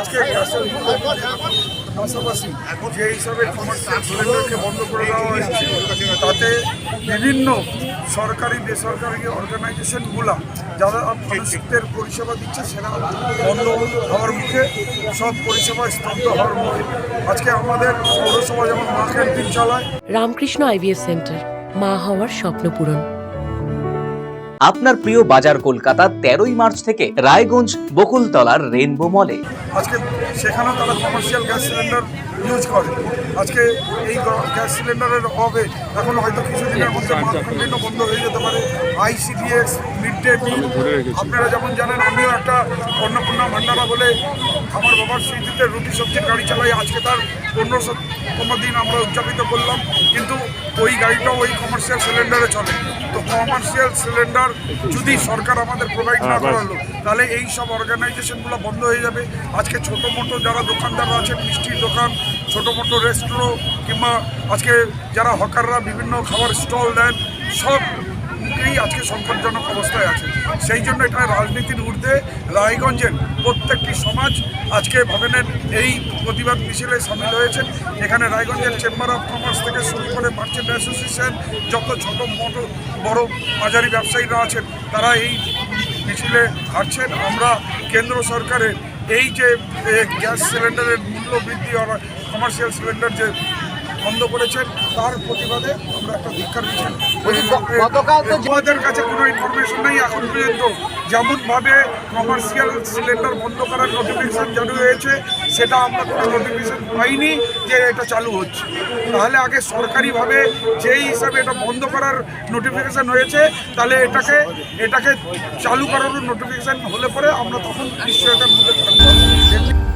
আজকে গ্যাসের পাশাপাশি যে হিসাবে কমার্শিয়াল সিলিন্ডারকে বন্ধ করে দেওয়া হয়েছে তাতে বিভিন্ন সরকারি বেসরকারি অর্গানাইজেশনগুলো যারা মানুষদের পরিষেবা দিচ্ছে সেটা বন্ধ হওয়ার মুখে, সব পরিষেবা স্তব্ধ হওয়ার মুখে। আজকে আমাদের পৌরসভা যেমন মা ক্যান্টিন চালায়, রামকৃষ্ণ আইভিএফ সেন্টার, মা হওয়ার স্বপ্ন পূরণ। আপনার প্রিয় বাজার কলকাতা 13ই মার্চ থেকে রায়গঞ্জ বকুলতলার রেনবো মলে। আজকে সেখানেও তারা কমার্শিয়াল গ্যাস সিলিন্ডার ইউজ করে। আজকে এই গ্যাস সিলিন্ডারের অভাবে এখন হয়তো কিছুদিনের মধ্যে মার্কেটও বন্ধ হয়ে যেতে পারে। আইসিডিএস, মিড ডে মিল, আপনারা যেমন জানেন আমিও একটা অন্নপূর্ণা ভান্ডারা বলে আমার বাবার স্মৃতিতে রুটি সবজির গাড়ি চালাই। আজকে তার 1500তম দিন আমরা উদযাপিত করলাম, কিন্তু ওই গাড়িটাও ওই কমার্শিয়াল সিলিন্ডারে চলে। তো কমার্শিয়াল সিলিন্ডার যদি সরকার আমাদের প্রোভাইড না করালো তাহলে এই সব অর্গানাইজেশনগুলো বন্ধ হয়ে যাবে। আজকে ছোটো মোটো যারা দোকানদার আছেন, মিষ্টির দোকান, ছোটো মোটো রেস্টুরেন্ট, কিংবা আজকে যারা হকাররা বিভিন্ন খাবার স্টল দেন, সব আজকে সংকটজনক অবস্থায় আছে। সেই জন্য এটা রাজনীতির ঊর্ধ্বে রায়গঞ্জের প্রত্যেকটি সমাজ আজকে ভবনের এই প্রতিবাদ মিছিলে সামিল হয়েছেন। এখানে রায়গঞ্জের চেম্বার অফ কমার্স থেকে শুরু করে মার্চেন্ট অ্যাসোসিয়েশন, যত ছোটো মোটো বড় মাঝারি ব্যবসায়ীরা আছেন তারা এই মিছিলে হাঁটছেন। আমরা কেন্দ্র সরকারের এই যে গ্যাস সিলিন্ডারের মূল্য বৃদ্ধি কমার্শিয়াল সিলিন্ডার যে বন্ধ করেছেন তার প্রতিবাদে আমরা একটা ধিক্কার মিছিল। আমাদের কাছে কোনো ইনফরমেশন নেই এখন পর্যন্ত যেমনভাবে কমার্শিয়াল সিলিন্ডার বন্ধ করার নোটিফিকেশান চালু হয়েছে সেটা আমরা কোনো নোটিফিকেশান পাইনি যে এটা চালু হচ্ছে। তাহলে আগে সরকারিভাবে যেই হিসাবে এটা বন্ধ করার নোটিফিকেশান হয়েছে তাহলে এটাকে চালু করারও নোটিফিকেশান হলে পরে আমরা তখন নিশ্চয়তার মধ্যে থাকবো।